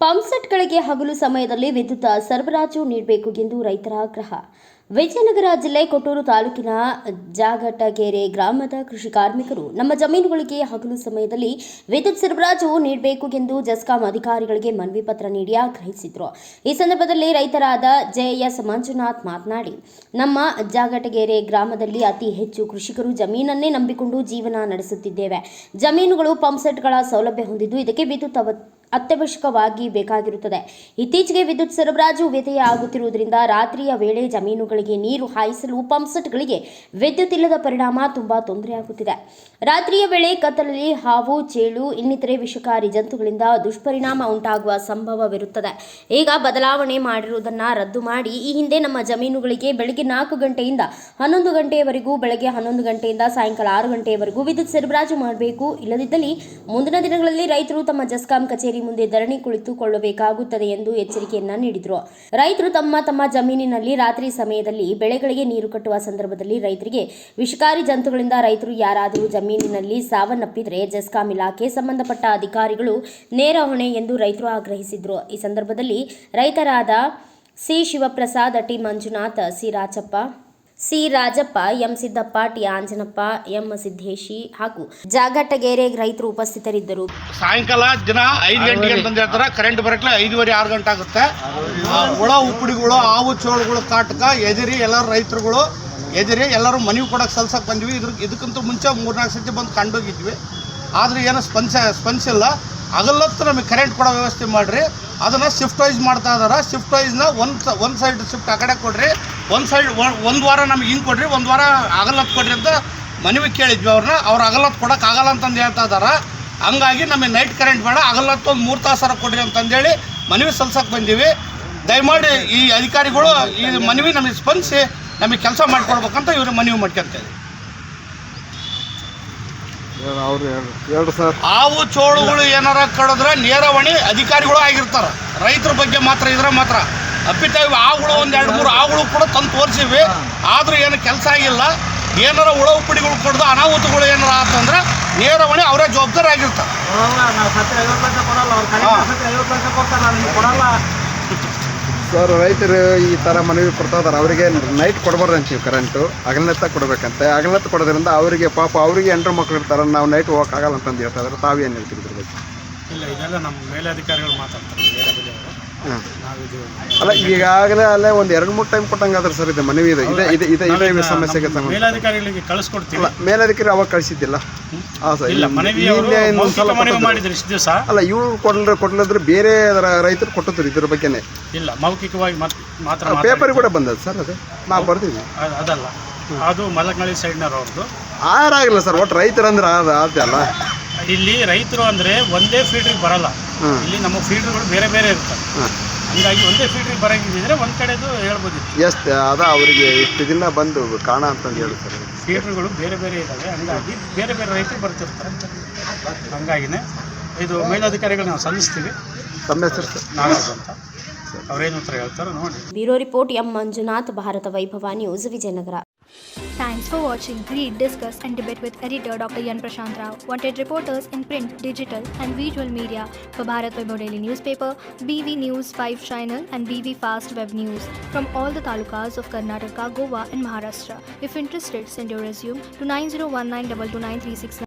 ಪಂಪ್ಸೆಟ್ಗಳಿಗೆ ಹಗಲು ಸಮಯದಲ್ಲಿ ವಿದ್ಯುತ್ ಸರಬರಾಜು ನೀಡಬೇಕು ಎಂದು ರೈತರ ಆಗ್ರಹ. ವಿಜಯನಗರ ಜಿಲ್ಲೆ ಕೊಟ್ಟೂರು ತಾಲೂಕಿನ ಜಾಗಟಗೆರೆ ಗ್ರಾಮದ ಕೃಷಿ ಕಾರ್ಮಿಕರು ನಮ್ಮ ಜಮೀನುಗಳಿಗೆ ಹಗಲು ಸಮಯದಲ್ಲಿ ವಿದ್ಯುತ್ ಸರಬರಾಜು ನೀಡಬೇಕು ಎಂದು ಜೆಸ್ಕಾಂ ಅಧಿಕಾರಿಗಳಿಗೆ ಮನವಿ ಪತ್ರ ನೀಡಿ ಆಗ್ರಹಿಸಿದರು. ಈ ಸಂದರ್ಭದಲ್ಲಿ ರೈತರಾದ ಜೆಎಸ್ ಮಂಜುನಾಥ್ ಮಾತನಾಡಿ, ನಮ್ಮ ಜಾಗಟಗೆರೆ ಗ್ರಾಮದಲ್ಲಿ ಅತಿ ಹೆಚ್ಚು ಕೃಷಿಕರು ಜಮೀನನ್ನೇ ನಂಬಿಕೊಂಡು ಜೀವನ ನಡೆಸುತ್ತಿದ್ದೇವೆ. ಜಮೀನುಗಳು ಪಂಪ್ಸೆಟ್ಗಳ ಸೌಲಭ್ಯ ಹೊಂದಿದ್ದು ಇದಕ್ಕೆ ವಿದ್ಯುತ್ ಅತ್ಯವಶ್ಯಕವಾಗಿ ಬೇಕಾಗಿರುತ್ತದೆ. ಇತ್ತೀಚೆಗೆ ವಿದ್ಯುತ್ ಸರಬರಾಜು ವ್ಯತ್ಯಯ ಆಗುತ್ತಿರುವುದರಿಂದ ರಾತ್ರಿಯ ವೇಳೆ ಜಮೀನುಗಳಿಗೆ ನೀರು ಹಾಯಿಸಲು ಪಂಪ್ಸೆಟ್ಗಳಿಗೆ ವಿದ್ಯುತ್ ಇಲ್ಲದ ಪರಿಣಾಮ ತುಂಬಾ ತೊಂದರೆಯಾಗುತ್ತಿದೆ. ರಾತ್ರಿಯ ವೇಳೆ ಕತ್ತಲಲ್ಲಿ ಹಾವು, ಚೇಳು ಇನ್ನಿತರೆ ವಿಷಕಾರಿ ಜಂತುಗಳಿಂದ ದುಷ್ಪರಿಣಾಮ ಉಂಟಾಗುವ ಸಂಭವವಿರುತ್ತದೆ. ಈಗ ಬದಲಾವಣೆ ಮಾಡಿರುವುದನ್ನು ರದ್ದು ಮಾಡಿ ಈ ಹಿಂದೆ ನಮ್ಮ ಜಮೀನುಗಳಿಗೆ ಬೆಳಗ್ಗೆ 4 ಗಂಟೆಯಿಂದ 11 ಗಂಟೆಯವರೆಗೂ, ಬೆಳಗ್ಗೆ 11 ಗಂಟೆಯಿಂದ ಸಾಯಂಕಾಲ 6 ಗಂಟೆಯವರೆಗೂ ವಿದ್ಯುತ್ ಸರಬರಾಜು ಮಾಡಬೇಕು. ಇಲ್ಲದಿದ್ದಲ್ಲಿ ಮುಂದಿನ ದಿನಗಳಲ್ಲಿ ರೈತರು ತಮ್ಮ ಜೆಸ್ಕಾಂ ಕಚೇರಿ ಮುಂದೆ ಧರಣಿ ಕುಳಿತುಕೊಳ್ಳಬೇಕಾಗುತ್ತದೆ ಎಂದು ಎಚ್ಚರಿಕೆಯನ್ನ ನೀಡಿದರು. ರೈತರು ತಮ್ಮ ಜಮೀನಿನಲ್ಲಿ ರಾತ್ರಿ ಸಮಯದಲ್ಲಿ ಬೆಳೆಗಳಿಗೆ ನೀರು ಕಟ್ಟುವ ಸಂದರ್ಭದಲ್ಲಿ ರೈತರಿಗೆ ವಿಷಕಾರಿ ಜಂತುಗಳಿಂದ ರೈತರು ಯಾರಾದರೂ ಜಮೀನಿನಲ್ಲಿ ಸಾವನ್ನಪ್ಪಿದರೆ ಜೆಸ್ಕಾಂ ಇಲಾಖೆ ಸಂಬಂಧಪಟ್ಟ ಅಧಿಕಾರಿಗಳು ನೇರ ಹೊಣೆ ಎಂದು ರೈತರು ಆಗ್ರಹಿಸಿದರು. ಈ ಸಂದರ್ಭದಲ್ಲಿ ರೈತರಾದ C Shivaprasad, T Manjunath, C Rajappa, M Siddappa, T Anjanappa, M Siddeshi ಹಾಗೂ ಜಾಗಟಗೆರೆ ರೈತರು ಉಪಸ್ಥಿತರಿದ್ದರು. ಸಾಯಂಕಾಲ ದಿನ 5 ಗಂಟೆಗೆ ಅಂತಂದು ಹೇಳ್ತಾರೆ. ಕರೆಂಟ್ ಬರಕ್ಕೆ 5:30-6 ಗಂಟೆ ಆಗುತ್ತೆ. ಹುಳ ಉಪ್ಪುಡಿಗಳು, ಹಾವು ಚೋಳುಗಳು ಕಾಟಕ ಎದಿರಿ ಎಲ್ಲರೂ ರೈತರುಗಳು ಎಲ್ಲರೂ ಮನವಿ ಕೊಡೋಕೆ ಸಲ್ಸಕ್ಕೆ ಬಂದ್ವಿ. ಇದಕ್ಕಿಂತ ಮುಂಚೆ 3-4 ಸತಿ ಬಂದು ಕಂಡೋಗಿದ್ವಿ. ಆದರೆ ಏನೋ ಸ್ಪಂದಿಸಿಲ್ಲ. ಹಗಲತ್ತು ನಮಗೆ ಕರೆಂಟ್ ಕೊಡೋ ವ್ಯವಸ್ಥೆ ಮಾಡಿರಿ. ಅದನ್ನು ಶಿಫ್ಟ್ ವೈಸ್ ಮಾಡ್ತಾ ಇದ್ದಾರೆ. ಶಿಫ್ಟ್ ವೈಸ್ನ ಒಂದು ಸೈಡ್ ಶಿಫ್ಟ್ ಆ ಕಡೆ ಕೊಡ್ರಿ, ಒಂದು ವಾರ ನಮಗೆ ಹಿಂಗೆ ಕೊಡ್ರಿ, ಒಂದು ವಾರ ಹಗಲತ್ತು ಕೊಡ್ರಿ ಅಂತ ಮನವಿ ಕೇಳಿದ್ವಿ ಅವ್ರನ್ನ. ಅವ್ರು ಹಗಲತ್ತು ಕೊಡೋಕ್ಕಾಗಲ್ಲ ಅಂತಂದು ಹೇಳ್ತಾ ಇದ್ದಾರೆ. ಹಂಗಾಗಿ ನಮಗೆ ನೈಟ್ ಕರೆಂಟ್ ಬೇಡ, ಹಗಲತ್ತು ಒಂದು 3 ತಾಸಾರ ಕೊಡ್ರಿ ಅಂತಂದೇಳಿ ಮನವಿ ಸಲ್ಸಕ್ಕೆ ಬಂದೀವಿ. ದಯಮಾಡಿ ಈ ಅಧಿಕಾರಿಗಳು ಈ ಮನವಿ ನಮಗೆ ಸ್ಪಂದಿಸಿ ನಮಗೆ ಕೆಲಸ ಮಾಡಿಕೊಡ್ಬೇಕಂತ ಇವ್ರಿಗೆ ಮನವಿ ಮಾಡ್ಕೊಂತೀವಿ. ಹಾವು ಚೋಳುಗಳು ಏನಾರ ಕಡಿದ್ರೆ ನೇರ ಹೊಣೆ ಅಧಿಕಾರಿಗಳು ಆಗಿರ್ತಾರೆ. ರೈತರ ಬಗ್ಗೆ ಮಾತ್ರ ಅಪ್ಪಿತಾವಿ ಹಾವುಗಳು 1-2-3 ಹಾವುಗಳು ಕೂಡ ತಂದು ತೋರಿಸಿವಿ. ಆದರೂ ಏನು ಕೆಲಸ ಆಗಿಲ್ಲ. ಏನಾರ ಹುಳ ಉಪ್ಪಡಿಗಳು ಕೊಡ್ದು ಅನಾಹುತಗಳು ಏನಾರ ಆತಂದ್ರೆ ನೇರ ಹೊಣೆ ಅವರೇ ಜವಾಬ್ದಾರಿ ಆಗಿರ್ತಾರೆ. ಸರ್, ರೈತರು ಈ ಥರ ಮನವಿ ಕೊಡ್ತಾ ಇದ್ದಾರೆ. ಅವರಿಗೆ ನೈಟ್ ಕೊಡಬಾರ್ದು ಅಂತೀವಿ, ಕರೆಂಟು ಹಗಲತ್ತ ಕೊಡಬೇಕಂತೆ. ಹಗಲತ್ತ ಕೊಡೋದ್ರಿಂದ ಅವರಿಗೆ ಪಾಪ ಅವರಿಗೆ 8 ಮಕ್ಕಳು ಇರ್ತಾರೆ. ನಾವು ನೈಟ್ ಹೋಗೋಕ್ಕಾಗಲ್ಲ ಅಂತಂದು ಹೇಳ್ತಾ ಇದ್ದಾರೆ. ತಾವೇನು ಹೇಳ್ತೀವಿ ಇದ್ರ ಬಗ್ಗೆ? ಇಲ್ಲ, ಇದೆಲ್ಲ ನಮ್ಮ ಮೇಲಧಿಕಾರಿಗಳು ಮಾತಾಡ್ತಾರೆ. ಅಲ್ಲ, ಈಗಾಗಲೇ ಅಲ್ಲೇ ಒಂದು 2-3 ಟೈಮ್ ಕೊಟ್ಟಂಗಾದ್ರೆ ಸರ್ ಇದು ಮನವಿ ಇದೆ ಸಮಸ್ಯೆಗೆ ಮೇಲಧಿಕಾರಿಗಳಿಗೆ ಕಳಿಸ್ಕೊಡ್ತೀವಿ. ಮೇಲಧಿಕಾರಿ ಅವಾಗ ಕಳಿಸಿದ್ದಿಲ್ಲ. ಅಲ್ಲ, ಇವ್ರು ಕೊಡ್ಲಿದ್ರೆ ಬೇರೆ ರೈತರು ಕೊಟ್ಟಿದ್ರು ಇದ್ರ ಬಗ್ಗೆನೇ. ಇಲ್ಲ, ಮೌಖಿಕವಾಗಿ ಮಾತ್ರ ಪೇಪರ್ ಕೂಡ ಬಂದದ್ದು ಸರ್. ಅದೇ ನಾವು ಬರ್ತೀವಿ. ಅದಲ್ಲ, ಅದು ಮಲಕ್ನಳ್ಳಿ ಸೈಡ್ನವ್ರದ್ದು ಆರಾಗಿಲ್ಲ ಸರ್. ಒಟ್ಟು ರೈತರಂದ್ರೆ ಅಲ್ಲ. ಇಲ್ಲಿ ರೈತರು ಅಂದರೆ ಒಂದೇ ಫೀಲ್ಡ್ರಿಗೆ ಬರಲ್ಲ. ಇಲ್ಲಿ ನಮ್ಮ ಫೀಲ್ಡ್ಗಳು ಬೇರೆ ಇರ್ತವೆ. ಹಂಗಾಗಿ ಒಂದೇ ಫೀಲ್ಡ್ರಿಗೆ ಬರೋಂಗಿದ್ರೆ ಒಂದು ಕಡೆದು ಹೇಳ್ಬೋದಿತ್ತು. ಅವರಿಗೆ ಇಷ್ಟು ದಿನ ಬಂದು ಕಾಣ ಅಂತಂದು ಹೇಳ್ತಾರೆ. ಫೀಲ್ಡ್ಗಳು ಬೇರೆ ಇದ್ದಾವೆ. ಹಂಗಾಗಿ ಬೇರೆ ರೈತರು ಬರ್ತಿರ್ತಾರೆ. ಹಂಗಾಗಿನೇ ಇದು ಮೇಲಧಿಕಾರಿಗಳು ನಾವು ಸಲ್ಲಿಸ್ತೀವಿ. ತಮ್ಮ ಹೆಸರು ಸರ್? ನಾಗರಾಜ್ ಅಂತ. ಅವ್ರೇನು ಉತ್ತರ ಹೇಳ್ತಾರೋ ನೋಡಿ. Bureau report M Manjunath, Bharata Vaibhava news, Vijayanagara. Thanks for watching. Read, discuss and debate with editor Dr. Yan Prashant Rao. Wanted reporters in print, digital and visual media for Bharat Vaibhav Daily Newspaper, BV News 5 Channel and BV Fast Web News from all the talukas of Karnataka, Goa and Maharashtra. If interested, send your resume to 9019229369.